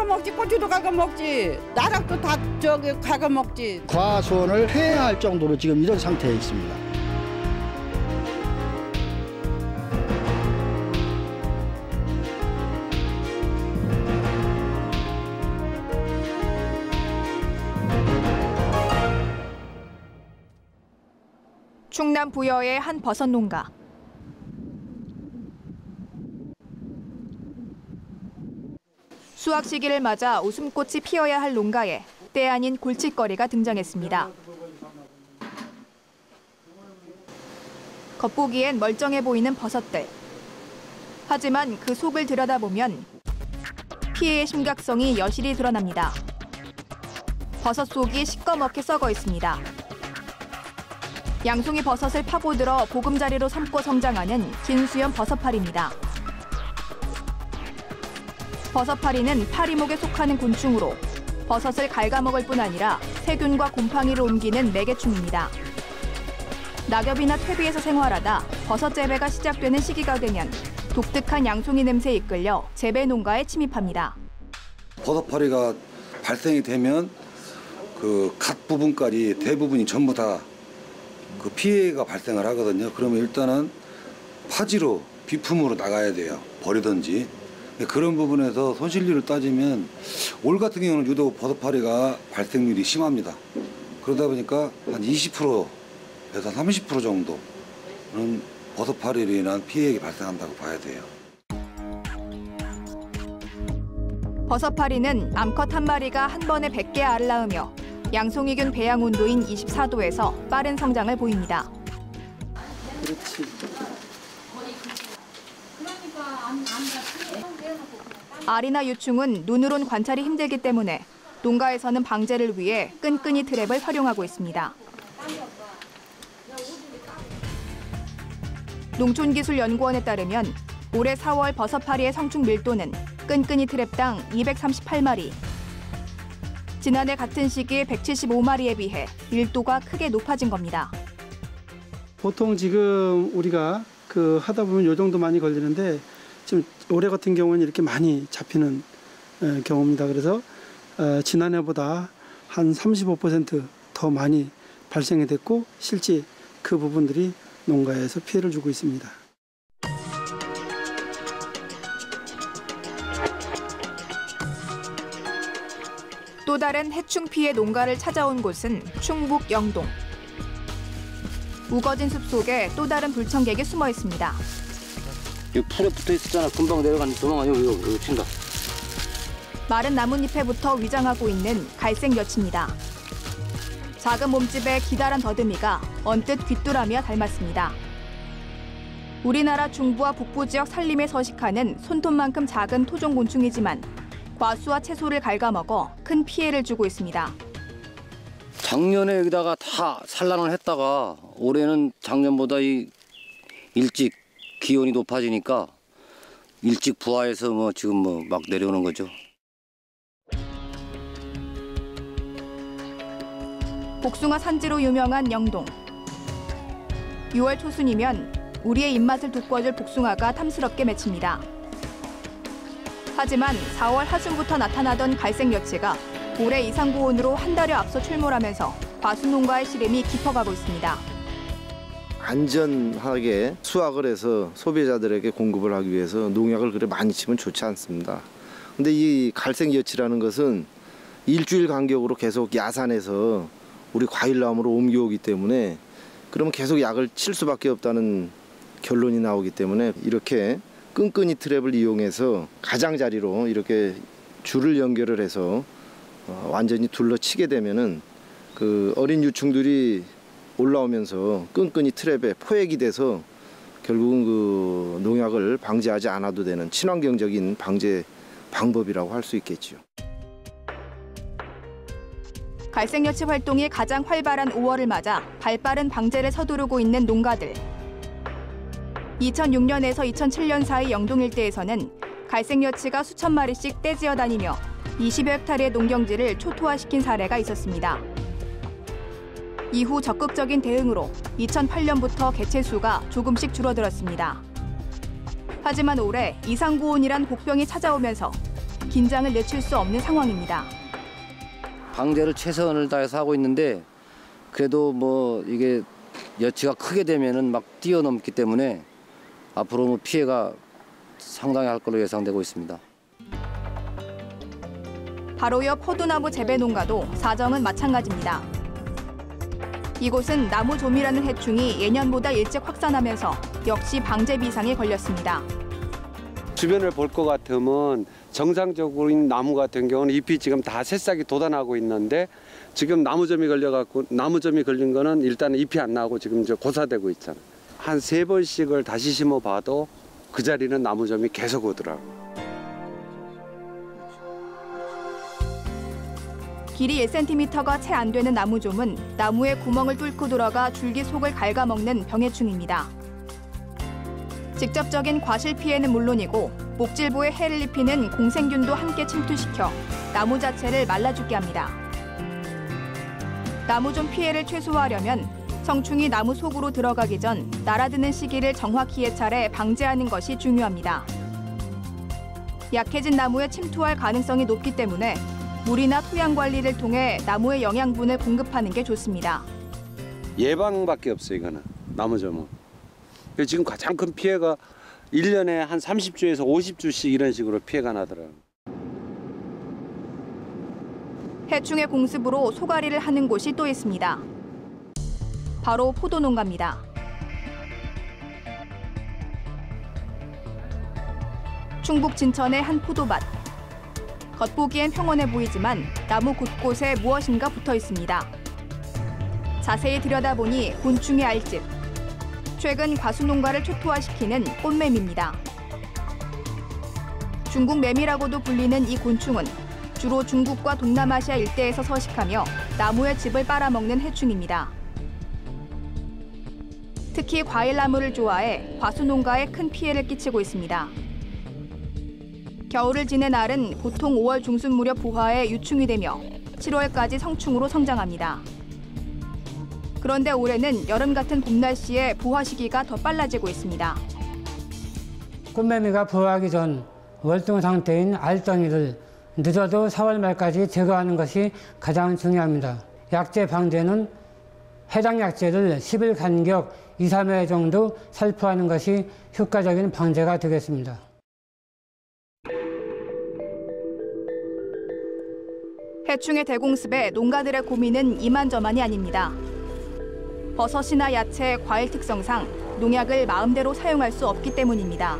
가가 먹지, 고추도 가가 먹지, 나락도 다 저기 가가 먹지. 과수원을 폐해할 정도로 지금 이런 상태에 있습니다. 충남 부여의 한 버섯 농가. 수확 시기를 맞아 웃음꽃이 피어야 할 농가에 때 아닌 골칫거리가 등장했습니다. 겉보기엔 멀쩡해 보이는 버섯들. 하지만 그 속을 들여다보면 피해의 심각성이 여실히 드러납니다. 버섯 속이 시꺼멓게 썩어 있습니다. 양송이 버섯을 파고들어 보금자리로 삶고 성장하는 긴수염 버섯파리입니다. 버섯파리는 파리목에 속하는 곤충으로 버섯을 갉아먹을 뿐 아니라 세균과 곰팡이를 옮기는 매개충입니다. 낙엽이나 퇴비에서 생활하다 버섯 재배가 시작되는 시기가 되면 독특한 양송이 냄새에 이끌려 재배 농가에 침입합니다. 버섯파리가 발생이 되면 그 갓 부분까지 대부분이 전부 다 그 피해가 발생을 하거든요. 그러면 일단은 파지로 비품으로 나가야 돼요. 버리든지. 그런 부분에서 손실률을 따지면 올 같은 경우는 유독 버섯파리가 발생률이 심합니다. 그러다 보니까 한 20%에서 30% 정도는 버섯파리로 인한 피해가 발생한다고 봐야 돼요. 버섯파리는 암컷 한 마리가 한 번에 100개 알을 낳으며 양송이균 배양 온도인 24도에서 빠른 성장을 보입니다. 그렇지. 알이나 유충은 눈으론 관찰이 힘들기 때문에 농가에서는 방제를 위해 끈끈이 트랩을 활용하고 있습니다. 농촌기술연구원에 따르면 올해 4월 버섯파리의 성충 밀도는 끈끈이 트랩당 238마리. 지난해 같은 시기에 175마리에 비해 밀도가 크게 높아진 겁니다. 보통 지금 우리가 하다 보면 요 정도 많이 걸리는데 지금 올해 같은 경우는 이렇게 많이 잡히는 경우입니다. 그래서 지난해보다 한 35% 더 많이 발생이 됐고 실제 그 부분들이 농가에서 피해를 주고 있습니다. 또 다른 해충 피해 농가를 찾아온 곳은 충북 영동. 우거진 숲 속에 또 다른 불청객이 숨어 있습니다. 여기 풀에 붙어 있었잖아. 금방 내려가는데 도망가요. 여기 튄다. 마른 나뭇잎에부터 위장하고 있는 갈색 여치입니다. 작은 몸집에 기다란 더듬이가 언뜻 귀뚜라미와 닮았습니다. 우리나라 중부와 북부 지역 산림에 서식하는 손톱만큼 작은 토종곤충이지만 과수와 채소를 갉아먹어 큰 피해를 주고 있습니다. 작년에 여기다가 다 산란을 했다가 올해는 작년보다 일찍 기온이 높아지니까 일찍 부화해서 지금 막 내려오는 거죠. 복숭아 산지로 유명한 영동. 6월 초순이면 우리의 입맛을 돋궈줄 복숭아가 탐스럽게 맺힙니다. 하지만 4월 하순부터 나타나던 갈색 여치가 올해 이상고온으로 한 달여 앞서 출몰하면서 과수농가의 시름이 깊어가고 있습니다. 안전하게 수확을 해서 소비자들에게 공급을 하기 위해서 농약을 그래 많이 치면 좋지 않습니다. 근데 이 갈색 여치라는 것은 일주일 간격으로 계속 야산에서 우리 과일나무로 옮겨오기 때문에 그러면 계속 약을 칠 수밖에 없다는 결론이 나오기 때문에 이렇게 끈끈이 트랩을 이용해서 가장자리로 이렇게 줄을 연결을 해서 완전히 둘러치게 되면은 그 어린 유충들이 올라오면서 끈끈이 트랩에 포획이 돼서 결국은 그 농약을 방지하지 않아도 되는 친환경적인 방제 방법이라고 할 수 있겠죠. 갈색여치 활동이 가장 활발한 5월을 맞아 발빠른 방제를 서두르고 있는 농가들. 2006년에서 2007년 사이 영동 일대에서는 갈색여치가 수천 마리씩 떼지어 다니며 20여 헥타르의 농경지를 초토화시킨 사례가 있었습니다. 이후 적극적인 대응으로 2008년부터 개체 수가 조금씩 줄어들었습니다. 하지만 올해 이상고온이란 복병이 찾아오면서 긴장을 늦출 수 없는 상황입니다. 방제를 최선을 다해서 하고 있는데 그래도 뭐 이게 여치가 크게 되면은 막 뛰어넘기 때문에 앞으로 뭐 피해가 상당히 할 걸로 예상되고 있습니다. 바로 옆 포도나무 재배 농가도 사정은 마찬가지입니다. 이곳은 나무좀이라는 해충이 예년보다 일찍 확산하면서 역시 방제 비상에 걸렸습니다. 주변을 볼 것 같으면 정상적인 나무 같은 경우는 잎이 지금 다 새싹이 돋아나고 있는데 지금 나무점이 걸린 거는 일단 잎이 안 나고 지금 이제 고사되고 있잖아. 한 3번씩을 다시 심어봐도 그 자리는 나무점이 계속 오더라고. 길이 1cm가 채 안 되는 나무좀은 나무에 구멍을 뚫고 들어가 줄기 속을 갉아먹는 병해충입니다. 직접적인 과실 피해는 물론이고 목질부에 해를 입히는 공생균도 함께 침투시켜 나무 자체를 말라 죽게 합니다. 나무좀 피해를 최소화하려면 성충이 나무 속으로 들어가기 전 날아드는 시기를 정확히 예찰해 방제하는 것이 중요합니다. 약해진 나무에 침투할 가능성이 높기 때문에 물이나 토양 관리를 통해 나무에 영양분을 공급하는 게 좋습니다. 예방밖에 없어 이거는 나무점은. 지금 가장 큰 피해가 1년에 한 30주에서 50주씩 이런 식으로 피해가 나더라고요. 해충의 공습으로 소가리를 하는 곳이 또 있습니다. 바로 포도농가입니다. 충북 진천의 한 포도밭. 겉보기엔 평온해 보이지만 나무 곳곳에 무엇인가 붙어 있습니다. 자세히 들여다보니 곤충의 알집. 최근 과수농가를 초토화시키는 꽃매미입니다. 중국 매미라고도 불리는 이 곤충은 주로 중국과 동남아시아 일대에서 서식하며 나무의 즙을 빨아먹는 해충입니다. 특히 과일나무를 좋아해 과수농가에 큰 피해를 끼치고 있습니다. 겨울을 지낸 알은 보통 5월 중순 무렵 부화해 유충이 되며 7월까지 성충으로 성장합니다. 그런데 올해는 여름 같은 봄 날씨에 부화 시기가 더 빨라지고 있습니다. 꽃매미가 부화하기 전 월동 상태인 알덩이를 늦어도 4월 말까지 제거하는 것이 가장 중요합니다. 약재 방제는 해당 약재를 10일 간격 2, 3회 정도 살포하는 것이 효과적인 방제가 되겠습니다. 해충의 대공습에 농가들의 고민은 이만저만이 아닙니다. 버섯이나 야채, 과일 특성상 농약을 마음대로 사용할 수 없기 때문입니다.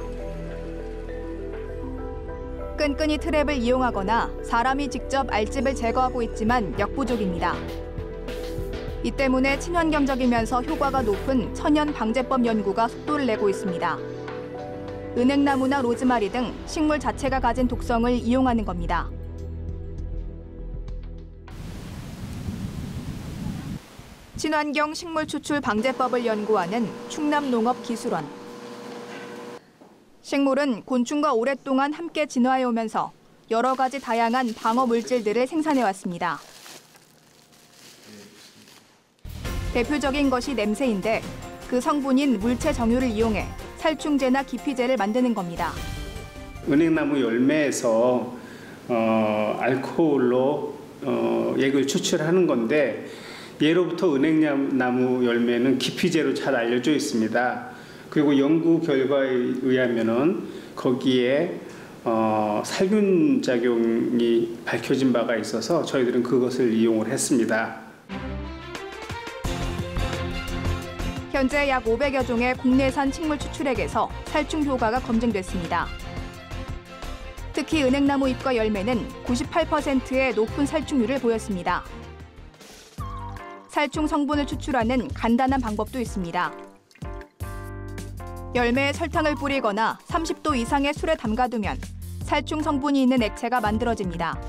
끈끈이 트랩을 이용하거나 사람이 직접 알집을 제거하고 있지만 역부족입니다. 이 때문에 친환경적이면서 효과가 높은 천연 방제법 연구가 속도를 내고 있습니다. 은행나무나 로즈마리 등 식물 자체가 가진 독성을 이용하는 겁니다. 친환경 식물 추출 방제법을 연구하는 충남농업기술원. 식물은 곤충과 오랫동안 함께 진화해오면서 여러 가지 다양한 방어 물질들을 생산해왔습니다. 대표적인 것이 냄새인데 그 성분인 물체 정유를 이용해 살충제나 기피제를 만드는 겁니다. 은행나무 열매에서 알코올로 액을 추출하는 건데 예로부터 은행나무 열매는 기피제로 잘 알려져 있습니다. 그리고 연구 결과에 의하면은 거기에 살균 작용이 밝혀진 바가 있어서 저희들은 그것을 이용을 했습니다. 현재 약 500여 종의 국내산 식물 추출액에서 살충 효과가 검증됐습니다. 특히 은행나무 잎과 열매는 98%의 높은 살충률을 보였습니다. 살충 성분을 추출하는 간단한 방법도 있습니다. 열매에 설탕을 뿌리거나 30도 이상의 술에 담가두면 살충 성분이 있는 액체가 만들어집니다.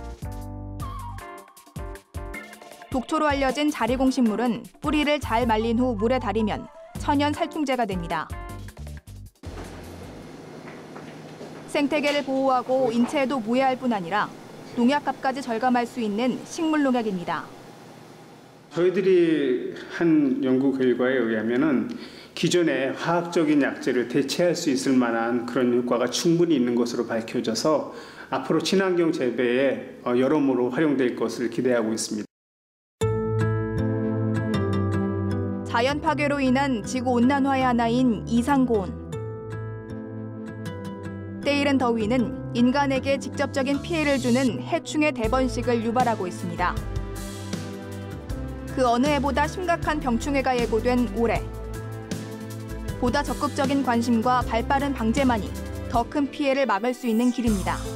독초로 알려진 자리공식물은 뿌리를 잘 말린 후 물에 달이면 천연 살충제가 됩니다. 생태계를 보호하고 인체에도 무해할 뿐 아니라 농약값까지 절감할 수 있는 식물 농약입니다. 저희들이 한 연구 결과에 의하면은 기존의 화학적인 약재를 대체할 수 있을 만한 그런 효과가 충분히 있는 것으로 밝혀져서 앞으로 친환경 재배에 여러모로 활용될 것을 기대하고 있습니다. 자연 파괴로 인한 지구 온난화의 하나인 이상고온. 때이른 더위는 인간에게 직접적인 피해를 주는 해충의 대번식을 유발하고 있습니다. 그 어느 해보다 심각한 병충해가 예고된 올해. 보다 적극적인 관심과 발빠른 방제만이 더 큰 피해를 막을 수 있는 길입니다.